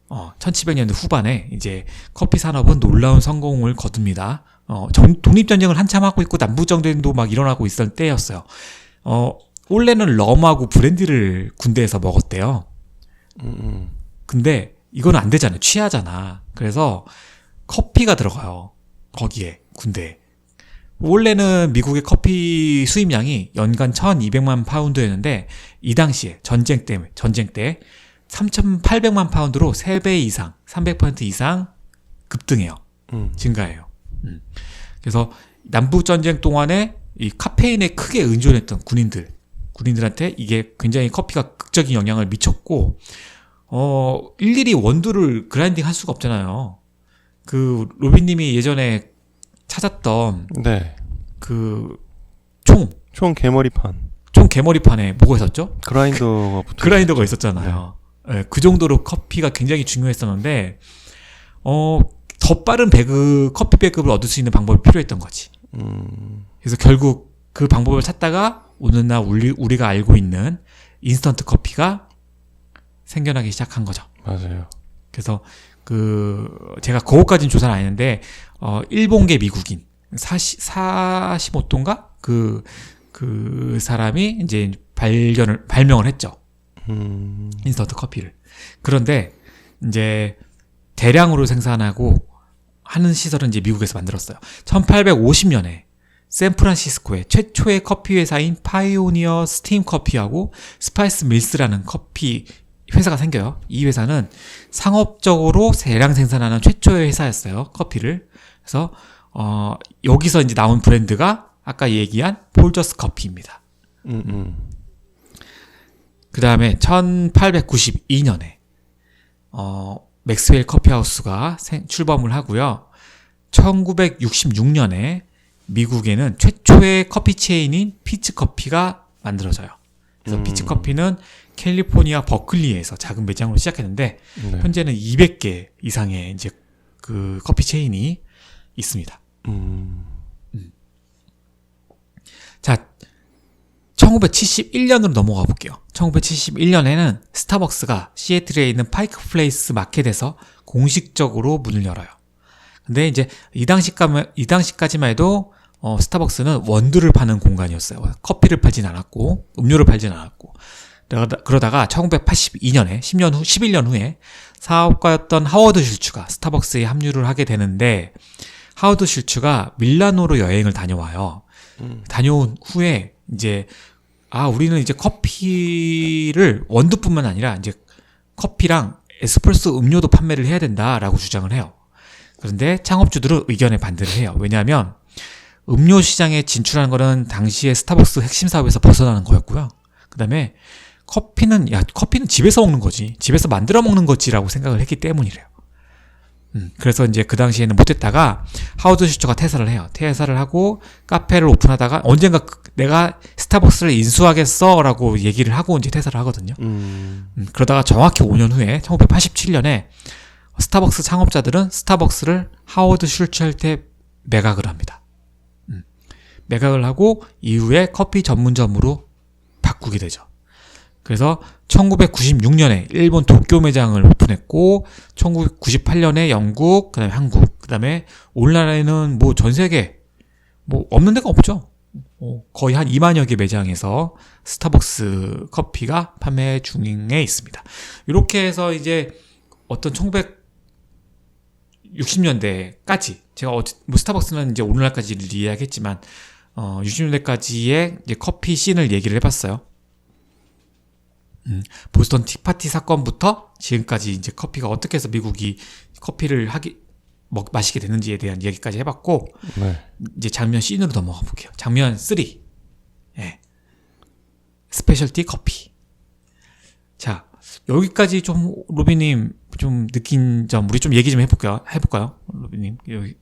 1700년대 후반에 이제 커피 산업은 놀라운 성공을 거둡니다. 독립전쟁을 한참 하고 있고 남북전쟁도 막 일어나고 있을 때였어요. 원래는 럼하고 브랜디를 군대에서 먹었대요. 근데 이거는 안 되잖아요. 취하잖아. 그래서 커피가 들어가요. 거기에, 군대에. 원래는 미국의 커피 수입량이 연간 1200만 파운드였는데 이 당시에 전쟁 때 3800만 파운드로 3배 이상, 300% 이상 급등해요. 증가해요. 그래서 남북전쟁 동안에 이 카페인에 크게 의존했던 군인들한테 이게 굉장히 커피가 극적인 영향을 미쳤고, 일일이 원두를 그라인딩 할 수가 없잖아요. 로빈님이 예전에 찾았던 네. 총 개머리판. 개머리판에 뭐가 있었죠? 그라인더가 그라인더가 있었잖아요. 예, 그 정도로 커피가 굉장히 중요했었는데 더 빠른 커피 배급을 얻을 수 있는 방법이 필요했던 거지. 그래서 결국 그 방법을 찾다가 오늘날 우리가 알고 있는 인스턴트 커피가 생겨나기 시작한 거죠. 맞아요. 그래서 제가 그거까지는 조사를 안 했는데 일본계 미국인 45도인가 그 사람이 이제 발명을 했죠. 인스턴트 커피를. 그런데 이제 대량으로 생산하고 하는 시설은 이제 미국에서 만들었어요. 1850년에 샌프란시스코에 최초의 커피 회사인 파이오니어 스팀 커피하고 스파이스 밀스라는 커피 회사가 생겨요. 이 회사는 상업적으로 대량 생산하는 최초의 회사였어요. 커피를. 그래서 여기서 이제 나온 브랜드가 아까 얘기한 폴저스 커피입니다. 그 다음에 1892년에 맥스웰 커피하우스가 출범을 하고요. 1966년에 미국에는 최초의 커피 체인인 피츠커피가 만들어져요. 그래서 피츠커피는 캘리포니아 버클리에서 작은 매장으로 시작했는데 네. 현재는 200개 이상의 이제 그 커피 체인이 있습니다. 자, 1971년으로 넘어가 볼게요. 1971년에는 스타벅스가 시애틀에 있는 파이크 플레이스 마켓에서 공식적으로 문을 열어요. 근데 이제 이 당시까지만 해도 스타벅스는 원두를 파는 공간이었어요. 커피를 팔진 않았고 음료를 팔진 않았고 그러다가 1982년에 11년 후에 사업가였던 하워드 슐츠가 스타벅스에 합류를 하게 되는데 하워드 슐츠가 밀라노로 여행을 다녀와요. 다녀온 후에 이제 우리는 이제 커피를 원두뿐만 아니라 이제 커피랑 에스프레소 음료도 판매를 해야 된다라고 주장을 해요. 그런데 창업주들은 의견에 반대를 해요. 왜냐하면 음료 시장에 진출하는 거는 당시에 스타벅스 핵심 사업에서 벗어나는 거였고요. 그 다음에 커피는 집에서 먹는 거지. 집에서 만들어 먹는 거지라고 생각을 했기 때문이래요. 그래서 이제 그 당시에는 못했다가 하워드 슈처가 퇴사를 해요. 퇴사를 하고 카페를 오픈하다가 언젠가 내가 스타벅스를 인수하겠어 라고 얘기를 하고 이제 퇴사를 하거든요. 그러다가 정확히 5년 후에 1987년에 스타벅스 창업자들은 스타벅스를 하워드 슐츠한테 매각을 합니다. 매각을 하고 이후에 커피 전문점으로 바꾸게 되죠. 그래서 1996년에 일본 도쿄 매장을 오픈했고 1998년에 영국, 그다음에 한국, 그다음에 오늘날에는 뭐 전 세계 뭐 없는 데가 없죠. 거의 한 2만여 개 매장에서 스타벅스 커피가 판매 중에 있습니다. 이렇게 해서 이제 어떤 1960년대까지 제가 뭐 스타벅스는 이제 오늘날까지 이야기했지만 60년대까지의 이제 커피 씬을 얘기를 해봤어요. 보스턴 티파티 사건부터 지금까지 이제 커피가 어떻게 해서 미국이 커피를 마시게 됐는지에 대한 얘기까지 해봤고, 네. 이제 장면 씬으로 넘어가 볼게요. 장면 3. 예. 스페셜티 커피. 자, 여기까지 좀, 로비님, 좀 느낀 점, 우리 좀 얘기 좀 해볼까요? 로비님, 여기.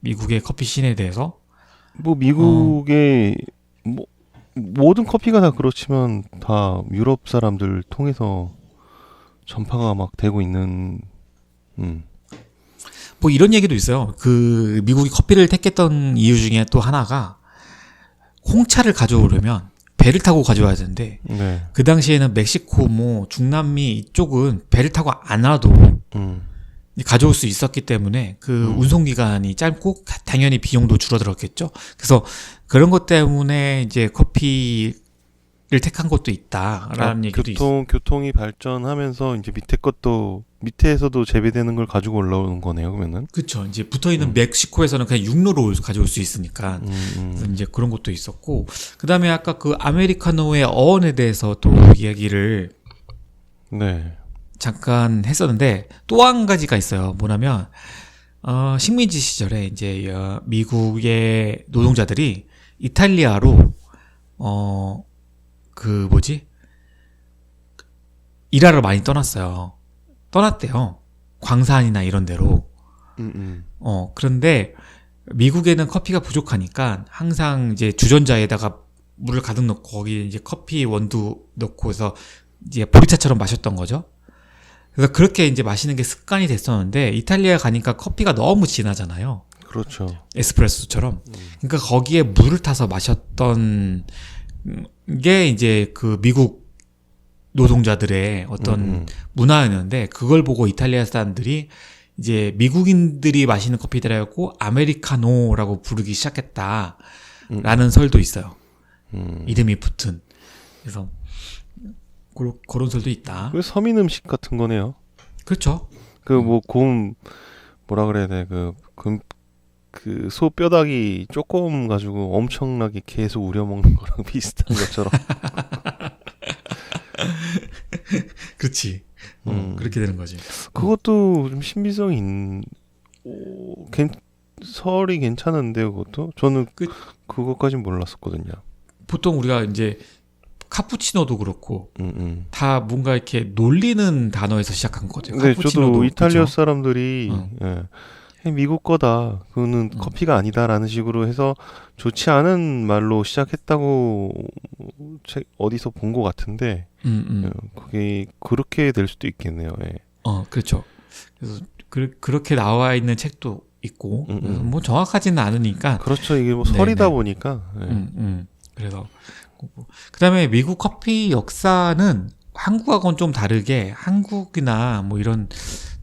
미국의 커피 씬에 대해서. 뭐, 미국의, 모든 커피가 다 그렇지만 다 유럽 사람들 통해서 전파가 막 되고 있는 뭐 이런 얘기도 있어요. 그 미국이 커피를 택했던 이유 중에 또 하나가 홍차를 가져오려면 배를 타고 가져와야 되는데 네. 그 당시에는 멕시코 뭐 중남미 이쪽은 배를 타고 안 와도 가져올 수 있었기 때문에 그 운송 기간이 짧고 당연히 비용도 줄어들었겠죠. 그래서 그런 것 때문에 이제 커피를 택한 것도 있다라는 얘기도 있어요. 교통이 발전하면서 이제 밑에서도 재배되는 걸 가지고 올라오는 거네요, 그러면은. 그렇죠. 이제 붙어 있는 멕시코에서는 그냥 육로로 가져올 수 있으니까 그래서 이제 그런 것도 있었고, 그다음에 아까 그 아메리카노의 어원에 대해서 또 이야기를 네. 잠깐 했었는데 또 한 가지가 있어요. 뭐냐면 식민지 시절에 이제 미국의 노동자들이 이탈리아로 일하러 많이 떠났대요. 광산이나 이런 데로. 그런데 미국에는 커피가 부족하니까 항상 이제 주전자에다가 물을 가득 넣고 거기에 이제 커피 원두 넣고 해서 이제 보리차처럼 마셨던 거죠. 그래서 그렇게 이제 마시는 게 습관이 됐었는데 이탈리아 가니까 커피가 너무 진하잖아요. 그렇죠. 에스프레소처럼. 그러니까 거기에 물을 타서 마셨던 게 이제 그 미국 노동자들의 어떤 문화였는데 그걸 보고 이탈리아 사람들이 이제 미국인들이 마시는 커피들이었고 아메리카노라고 부르기 시작했다라는 설도 있어요. 이름이 붙은. 그래서 그런 설도 있다. 그 서민 음식 같은 거네요. 그렇죠. 그 뭐 뭐라 그래야 돼? 그 소 뼈다귀 조금 가지고 엄청나게 계속 우려 먹는 거랑 비슷한 것처럼. 그렇지. 그렇게 되는 거지. 그것도 좀 신비성이 설이 괜찮은데요, 그것도? 저는 그것까진 몰랐었거든요. 보통 우리가 이제 카푸치노도 그렇고 다 뭔가 이렇게 놀리는 단어에서 시작한 거죠. 네, 카푸치노도, 저도 이탈리아 그쵸? 사람들이 미국 거다. 그거는 커피가 아니다라는 식으로 해서 좋지 않은 말로 시작했다고 어디서 본 것 같은데 그게 그렇게 될 수도 있겠네요. 예. 그렇죠. 그래서 그렇게 나와 있는 책도 있고 뭐 정확하지는 않으니까. 그렇죠. 이게 뭐 설이다 보니까. 예. 그래서 그다음에 미국 커피 역사는 한국하고는 좀 다르게 한국이나 뭐 이런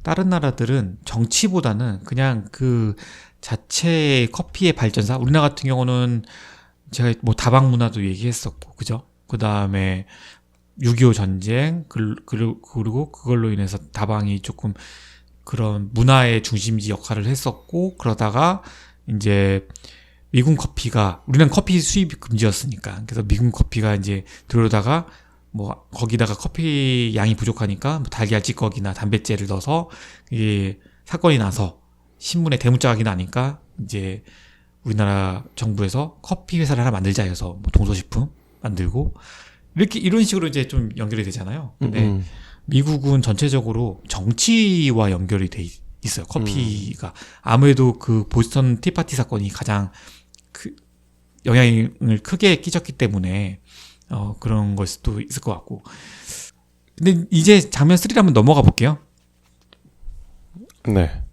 다른 나라들은 정치보다는 그냥 그 자체의 커피의 발전사. 우리나라 같은 경우는 제가 뭐 다방 문화도 얘기했었고, 그죠? 그 다음에 6.25 전쟁, 그리고 그걸로 인해서 다방이 조금 그런 문화의 중심지 역할을 했었고, 그러다가 이제 미국 커피가, 우리는 커피 수입 금지였으니까. 그래서 미국 커피가 이제 들어오다가 뭐 거기다가 커피 양이 부족하니까 뭐 달걀 찌꺼기나 단백질을 넣어서 이게 사건이 나서 신문에 대문짝이 나니까 이제 우리나라 정부에서 커피 회사를 하나 만들자 해서 뭐 동서식품 만들고 이렇게 이런 식으로 이제 좀 연결이 되잖아요. 근데 미국은 전체적으로 정치와 연결이 돼 있어요. 커피가 아무래도 그 보스턴 티파티 사건이 가장 그 영향을 크게 끼쳤기 때문에 그런 걸 수도 있을 것 같고. 근데 이제 장면 3로 한번 넘어가 볼게요. 네.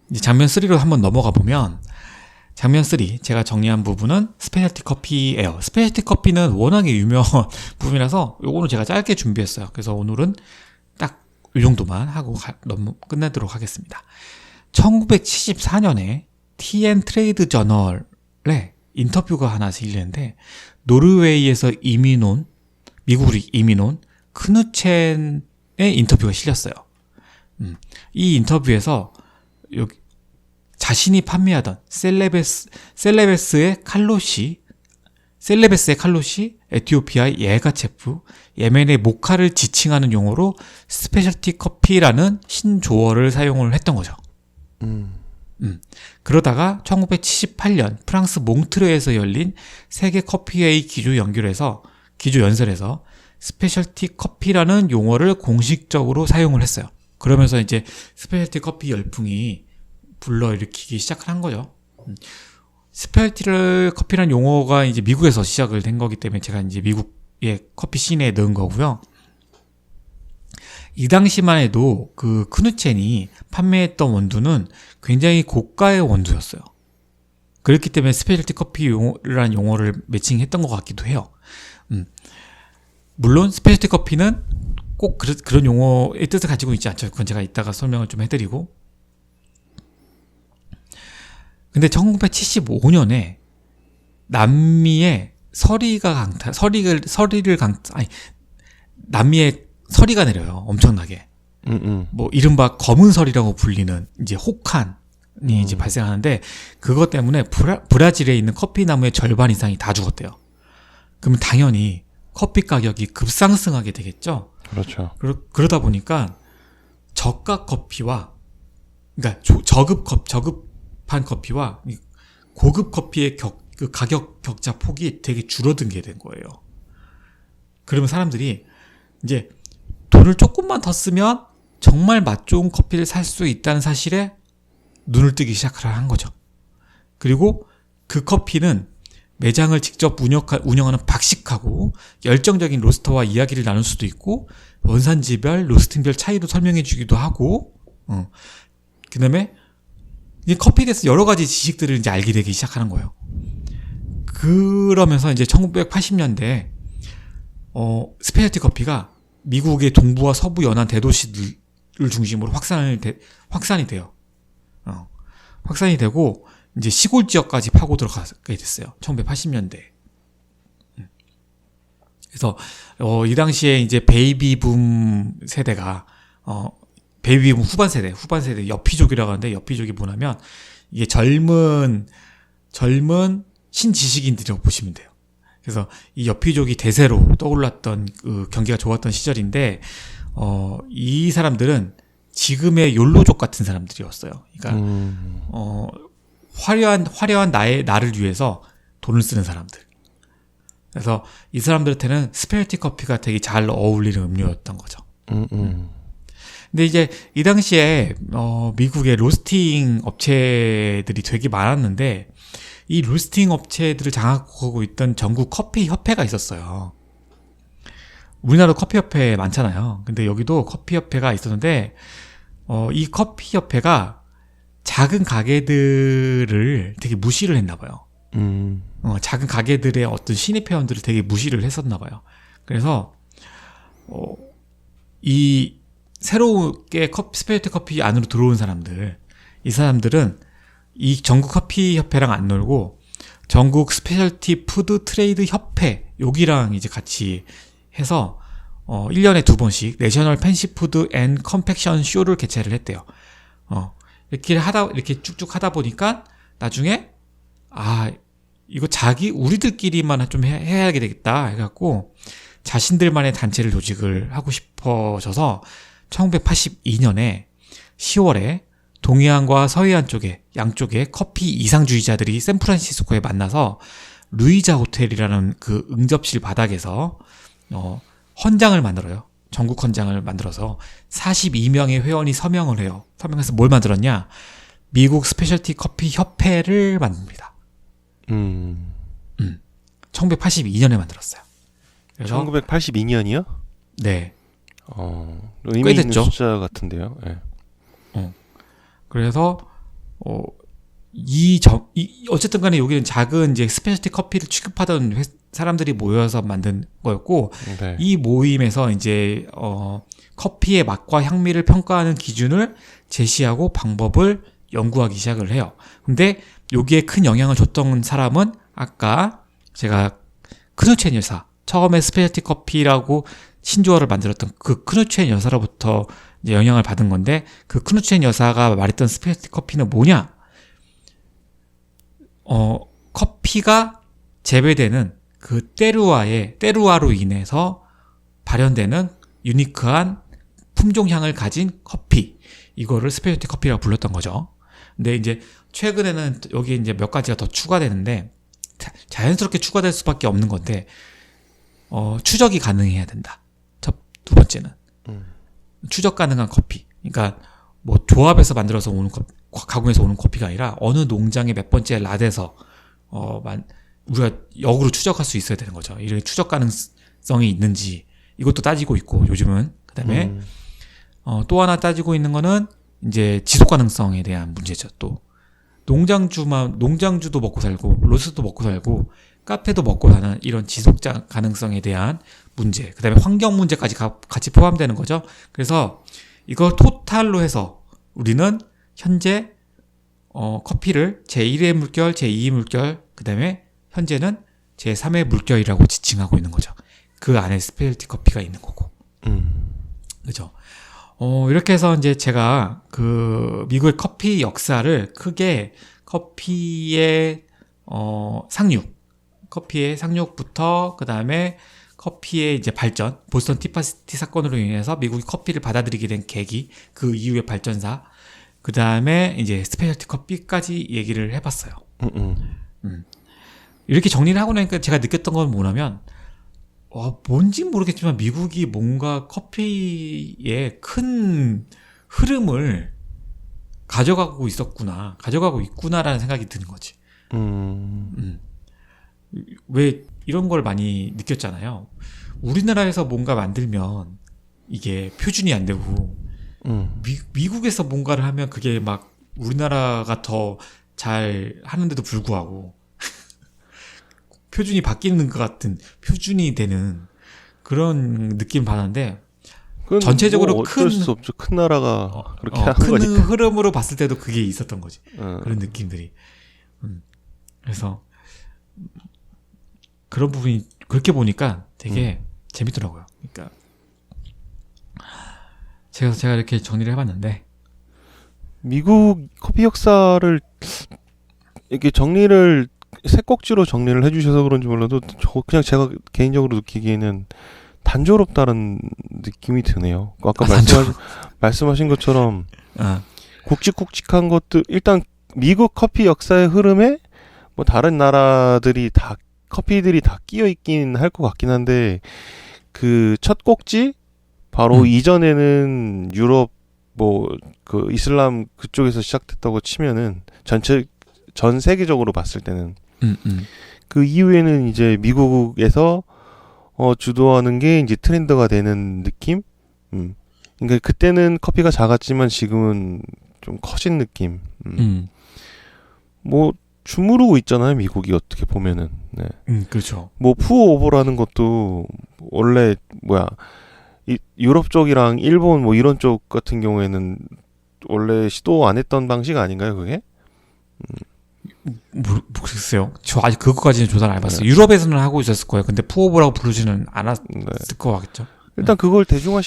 이제 장면 3로 한번 넘어가 보면 장면 3 제가 정리한 부분은 스페셜티 커피예요. 스페셜티 커피는 워낙에 유명한 부분이라서 요거는 제가 짧게 준비했어요. 그래서 오늘은 딱 이 정도만 하고 끝내도록 하겠습니다. 1974년에 TN 트레이드 저널에 인터뷰가 하나 실리는데 노르웨이에서 미국으로 이민 온 크누첸의 인터뷰가 실렸어요. 이 인터뷰에서 자신이 판매하던 셀레베스의 칼로시, 에티오피아의 예가체프, 예멘의 모카를 지칭하는 용어로 스페셜티 커피라는 신조어를 사용을 했던 거죠. 그러다가 1978년 프랑스 몽트르에서 열린 세계 커피회의 기조 연설에서 스페셜티 커피라는 용어를 공식적으로 사용을 했어요. 그러면서 이제 스페셜티 커피 열풍이 불러일으키기 시작을 한 거죠. 스페셜티 커피라는 용어가 이제 미국에서 시작을 된 거기 때문에 제가 이제 미국의 커피 씬에 넣은 거고요. 이 당시만 해도 그 크누첸이 판매했던 원두는 굉장히 고가의 원두였어요. 그렇기 때문에 스페셜티 커피라는 용어를 매칭했던 것 같기도 해요. 물론 스페셜티 커피는 꼭 그런 용어의 뜻을 가지고 있지 않죠. 그건 제가 이따가 설명을 좀 해드리고. 근데 1975년에 남미에 남미에 서리가 내려요. 엄청나게. 뭐 이른바 검은 서리라고 불리는 이제 혹한이 이제 발생하는데 그것 때문에 브라질에 있는 커피 나무의 절반 이상이 다 죽었대요. 그러면 당연히 커피 가격이 급상승하게 되겠죠. 그렇죠. 그러다 보니까 저가 커피와 그러니까 저급한 커피와 고급 커피의 그 가격 격차 폭이 되게 줄어들게 된 거예요. 그러면 사람들이 이제 돈을 조금만 더 쓰면 정말 맛 좋은 커피를 살 수 있다는 사실에 눈을 뜨기 시작을 한 거죠. 그리고 그 커피는 매장을 직접 운영하는 박식하고 열정적인 로스터와 이야기를 나눌 수도 있고 원산지별, 로스팅별 차이도 설명해 주기도 하고 그 다음에 커피에 대해서 여러 가지 지식들을 이제 알게 되기 시작하는 거예요. 그러면서 이제 1980년대에 스페셜티 커피가 미국의 동부와 서부 연안 대도시들을 중심으로 확산이 돼요. 확산이 되고 이제 시골 지역까지 파고 들어가게 됐어요. 1980년대. 그래서 이 당시에 이제 베이비붐 세대가 베이비붐 후반 세대 여피족이라고 하는데, 여피족이 뭐냐면 이게 젊은 신지식인들이라고 보시면 돼요. 그래서 이 여피족이 대세로 떠올랐던 그 경기가 좋았던 시절인데, 이 사람들은 지금의 욜로족 같은 사람들이었어요. 그러니까 화려한 나를 위해서 돈을 쓰는 사람들. 그래서 이 사람들한테는 스페셜티 커피가 되게 잘 어울리는 음료였던 거죠. 근데 이제 이 당시에 미국의 로스팅 업체들이 되게 많았는데, 이 로스팅 업체들을 장악하고 있던 전국 커피 협회가 있었어요. 우리나라도 커피 협회 많잖아요. 근데 여기도 커피 협회가 있었는데, 이 커피 협회가 작은 가게들을 되게 무시를 했나 봐요. 작은 가게들의 어떤 신입 회원들을 되게 무시를 했었나 봐요. 그래서 이 새롭게 스페셜티 커피 안으로 들어온 사람들, 이 사람들은 이 전국 커피 협회랑 안 놀고 전국 스페셜티 푸드 트레이드 협회 여기랑 이제 같이 해서 1년에 2번씩 내셔널 팬시 푸드 앤 컴팩션 쇼를 개최를 했대요. 이렇게 쭉쭉 하다 보니까 나중에 이거 우리들끼리만 좀 해야 되겠다 해갖고 자신들만의 단체를 조직을 하고 싶어져서 1982년에 10월에 동해안과 서해안 양쪽에 커피 이상주의자들이 샌프란시스코에 만나서 루이자 호텔이라는 그 응접실 바닥에서 헌장을 만들어요. 전국 헌장을 만들어서 42명의 회원이 서명을 해요. 서명해서 뭘 만들었냐? 미국 스페셜티 커피 협회를 만듭니다. 1982년에 만들었어요. 그래서 1982년이요? 네. 의미 꽤 있는 됐죠. 숫자 같은데요. 네. 그래서 어쨌든 간에 여기는 작은 이제 스페셜티 커피를 취급하던 사람들이 모여서 만든 거였고, 네. 이 모임에서 이제 커피의 맛과 향미를 평가하는 기준을 제시하고 방법을 연구하기 시작을 해요. 근데 여기에 큰 영향을 줬던 사람은 아까 제가 크누첸 여사, 처음에 스페셜티 커피라고 신조어를 만들었던 그 크누첸 여사로부터 이제 영향을 받은 건데, 그 크누첸 여사가 말했던 스페셜티 커피는 뭐냐? 커피가 재배되는 그 때루아로 인해서 발현되는 유니크한 품종향을 가진 커피, 이거를 스페셜티 커피라고 불렀던 거죠. 근데 이제 최근에는 여기 이제 몇 가지가 더 추가되는데, 자연스럽게 추가될 수밖에 없는 건데, 추적이 가능해야 된다. 두 번째는 추적 가능한 커피. 그러니까 뭐 조합에서 만들어서 오는 가공해서 오는 커피가 아니라 어느 농장의 몇 번째 랏에서 우리가 역으로 추적할 수 있어야 되는 거죠. 이런 추적 가능성이 있는지 이것도 따지고 있고, 요즘은. 그다음에 또 하나 따지고 있는 거는 이제 지속 가능성에 대한 문제죠. 또 농장주도 먹고 살고 로스도 먹고 살고 카페도 먹고 사는 이런 지속 가능성에 대한 문제, 그 다음에 환경 문제까지 같이 포함되는 거죠. 그래서 이걸 토탈로 해서 우리는 현재 커피를 제1의 물결, 제2의 물결, 그 다음에 현재는 제3의 물결이라고 지칭하고 있는 거죠. 그 안에 스페셜티 커피가 있는 거고. 그죠? 이렇게 해서 이제 제가 그 미국의 커피 역사를 크게 커피의 상륙부터, 그 다음에 커피의 이제 발전, 보스턴 티파티 사건으로 인해서 미국이 커피를 받아들이게 된 계기, 그 이후의 발전사, 그 다음에 이제 스페셜티 커피까지 얘기를 해봤어요. 이렇게 정리를 하고 나니까 제가 느꼈던 건 뭐냐면, 뭔지 모르겠지만 미국이 뭔가 커피의 큰 흐름을 가져가고 있구나라는 생각이 드는 거지. 왜 이런 걸 많이 느꼈잖아요. 우리나라에서 뭔가 만들면 이게 표준이 안 되고 미국에서 뭔가를 하면 그게 막 우리나라가 더 잘 하는데도 불구하고 표준이 바뀌는 것 같은 표준이 되는 그런 느낌 받았는데 전체적으로 뭐 어쩔 수 없죠. 큰 나라가 그렇게 하는 큰 거니까. 흐름으로 봤을 때도 그게 있었던 거지. 그런 느낌들이. 그래서 그런 부분이 그렇게 보니까 되게 재밌더라고요. 그러니까 제가 이렇게 정리를 해봤는데 미국 커피 역사를 이렇게 정리를 세 꼭지로 정리를 해주셔서 그런지 몰라도 그냥 제가 개인적으로 느끼기에는 단조롭다는 느낌이 드네요. 아까 말씀하신 것처럼 굵직굵직한 것들 일단 미국 커피 역사의 흐름에 뭐 다른 나라들이 다 커피들이 다 끼어 있긴 할 것 같긴 한데 그 첫 꼭지 바로 이전에는 유럽 뭐 그 이슬람 그쪽에서 시작됐다고 치면은 전 세계적으로 봤을 때는 그 이후에는 이제 미국에서 주도하는 게 이제 트렌드가 되는 느낌? 그러니까 그때는 커피가 작았지만 지금은 좀 커진 느낌. 뭐 주무르고 있잖아요, 미국이 어떻게 보면은. 네. 그렇죠. 뭐 푸어오버라는 것도 원래 유럽 쪽이랑 일본 뭐 이런 쪽 같은 경우에는 원래 시도 안 했던 방식 아닌가요, 그게? 모르겠어요. 저 아직 그것까지는 조사를 안 해봤어요. 유럽에서는 하고 있었을 거예요. 근데 푸어오버라고 부르지는 않았을 것 같겠죠. 일단 그걸 대중화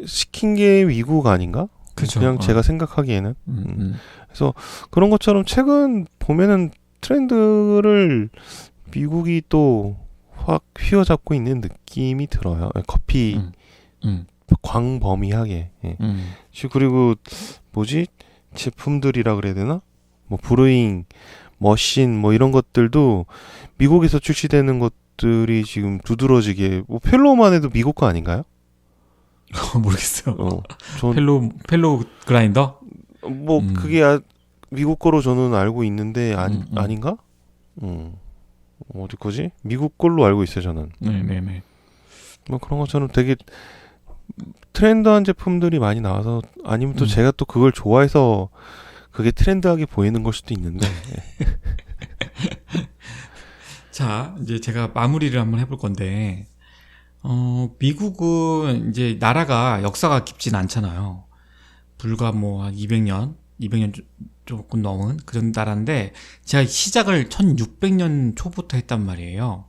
시킨 게 미국 아닌가? 그렇죠. 그냥 제가 생각하기에는. 그래서 그런 것처럼 최근 보면은 트렌드를 미국이 또 확 휘어잡고 있는 느낌이 들어요. 커피 광범위하게. 예. 그리고 제품들이라 그래야 되나? 뭐 브루잉 머신 뭐 이런 것들도 미국에서 출시되는 것들이 지금 두드러지게 뭐 펠로만 해도 미국 거 아닌가요? 모르겠어요. 펠로 그라인더? 뭐 그게 미국 거로 저는 알고 있는데 아닌가? 어디 거지? 미국 걸로 알고 있어요, 저는. 네. 뭐 그런 것처럼 되게 트렌드한 제품들이 많이 나와서 아니면 또 제가 또 그걸 좋아해서 그게 트렌드하게 보이는 걸 수도 있는데. 자, 이제 제가 마무리를 한번 해볼 건데, 미국은 이제 나라가 역사가 깊진 않잖아요. 불과 뭐 한 200년 조금 넘은 그런 나라인데, 제가 시작을 1600년 초부터 했단 말이에요.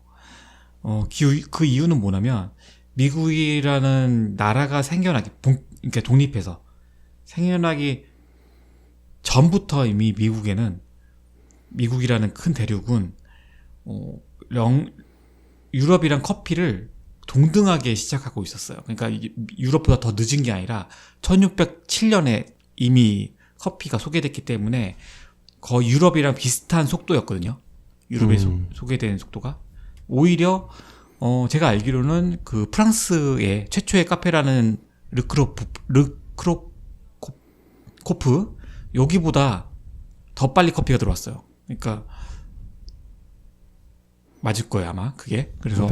그 이유는 뭐냐면, 미국이라는 나라가 그러니까 독립해서 생겨나기 전부터 이미 미국이라는 큰 대륙은 유럽이랑 커피를 동등하게 시작하고 있었어요. 그러니까 유럽보다 더 늦은 게 아니라 1607년에 이미 커피가 소개됐기 때문에 거의 유럽이랑 비슷한 속도였거든요. 유럽에 소개된 속도가. 오히려 제가 알기로는 그 프랑스의 최초의 카페라는 르크로코프 여기보다 더 빨리 커피가 들어왔어요. 그러니까 맞을 거예요, 아마 그게. 그래서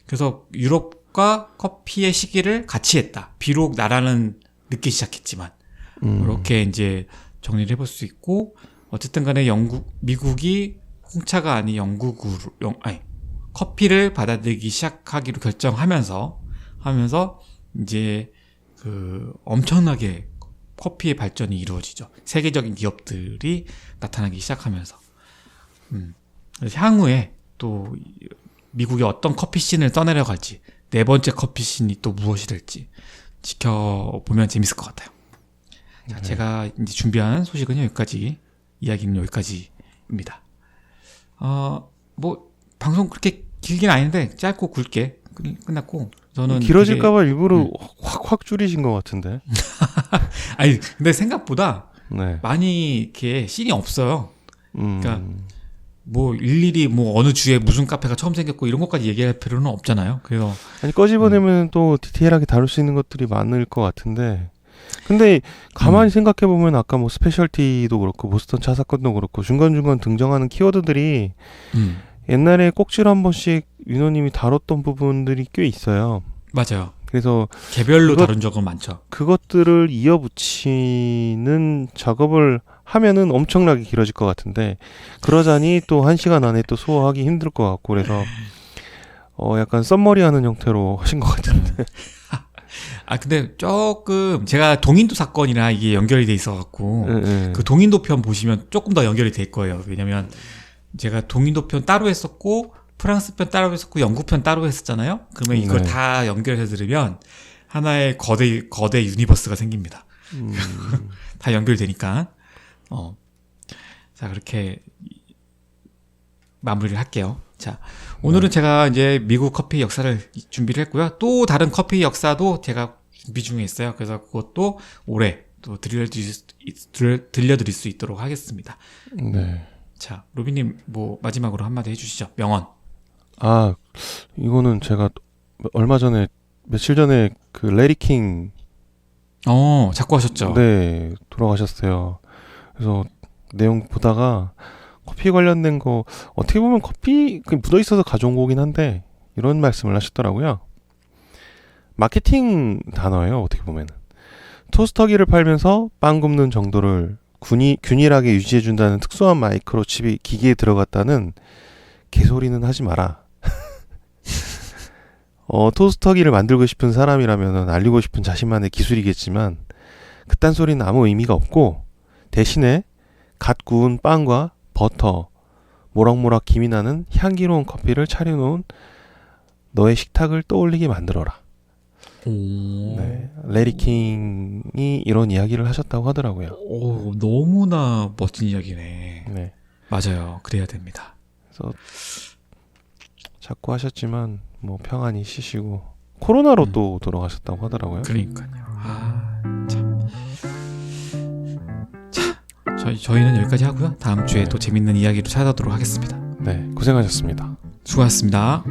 그래서 유럽과 커피의 시기를 같이 했다. 비록 나라는 늦게 시작했지만 이렇게 이제 정리를 해볼 수 있고, 어쨌든 간에 미국이 홍차가 아닌 커피를 받아들이기 시작하기로 결정하면서 이제 그 엄청나게 커피의 발전이 이루어지죠. 세계적인 기업들이 나타나기 시작하면서. 향후에 또 미국이 어떤 커피 씬을 떠내려갈지, 네 번째 커피 씬이 또 무엇이 될지 지켜보면 재밌을 것 같아요. 자, 제가 이제 준비한 소식은 이야기는 여기까지입니다. 뭐 방송 그렇게 길긴 아닌데 짧고 굵게 끝났고, 저는 길어질까봐 일부러 확 줄이신 것 같은데. 아니 근데 생각보다 많이 이렇게 씬이 없어요. 그러니까 뭐 일일이 뭐 어느 주에 무슨 카페가 처음 생겼고 이런 것까지 얘기할 필요는 없잖아요. 그래서 꺼집어내면 또 디테일하게 다룰 수 있는 것들이 많을 것 같은데, 근데 가만히 생각해 보면 아까 뭐 스페셜티도 그렇고 보스턴 차 사건도 그렇고 중간중간 등장하는 키워드들이 옛날에 꼭지로 한 번씩 윤호님이 다뤘던 부분들이 꽤 있어요. 맞아요. 그래서 개별로 다룬 적은 많죠. 그것들을 이어붙이는 작업을 하면은 엄청나게 길어질 것 같은데 그러자니 또 1시간 안에 또 소화하기 힘들 것 같고 그래서 약간 썸머리 하는 형태로 하신 것 같은데. 근데 조금 제가 동인도 사건이랑 이게 연결이 돼 있어갖고 그 동인도 편 보시면 조금 더 연결이 될 거예요. 왜냐면 제가 동인도 편 따로 했었고 프랑스 편 따로 했었고 영국 편 따로 했었잖아요. 그러면 이걸 다 연결해서 들으면 하나의 거대 유니버스가 생깁니다. 다 연결되니까. 자, 그렇게 마무리를 할게요. 자, 오늘은 제가 이제 미국 커피 역사를 준비를 했고요. 또 다른 커피 역사도 제가 준비 중에 있어요. 그래서 그것도 올해 또 들려드릴 수 있도록 하겠습니다. 네. 자, 로비님 뭐 마지막으로 한마디 해주시죠. 명언. 이거는 제가 며칠 전에 그 레리 킹 자꾸 하셨죠? 네, 돌아가셨어요. 그래서 내용 보다가 커피 관련된 거 어떻게 보면 커피 묻어 있어서 가져온 거긴 한데 이런 말씀을 하셨더라고요. 마케팅 단어예요. 어떻게 보면 토스터기를 팔면서 빵 굽는 정도를 균일하게 유지해준다는 특수한 마이크로칩이 기계에 들어갔다는 개소리는 하지 마라. 토스터기를 만들고 싶은 사람이라면 알리고 싶은 자신만의 기술이겠지만 그딴 소리는 아무 의미가 없고 대신에 갓 구운 빵과 버터, 모락모락 김이 나는 향기로운 커피를 차려놓은 너의 식탁을 떠올리게 만들어라. 네, 레리 킹이 이런 이야기를 하셨다고 하더라고요. 너무나 멋진 이야기네. 네. 맞아요. 그래야 됩니다. 그래서 자꾸 하셨지만 뭐 평안히 쉬시고 코로나로 또 돌아가셨다고 하더라고요. 그러니까요. 참. 자, 저희는 여기까지 하고요. 다음 주에 또 재밌는 이야기로 찾아오도록 하겠습니다. 네, 고생하셨습니다. 수고하셨습니다.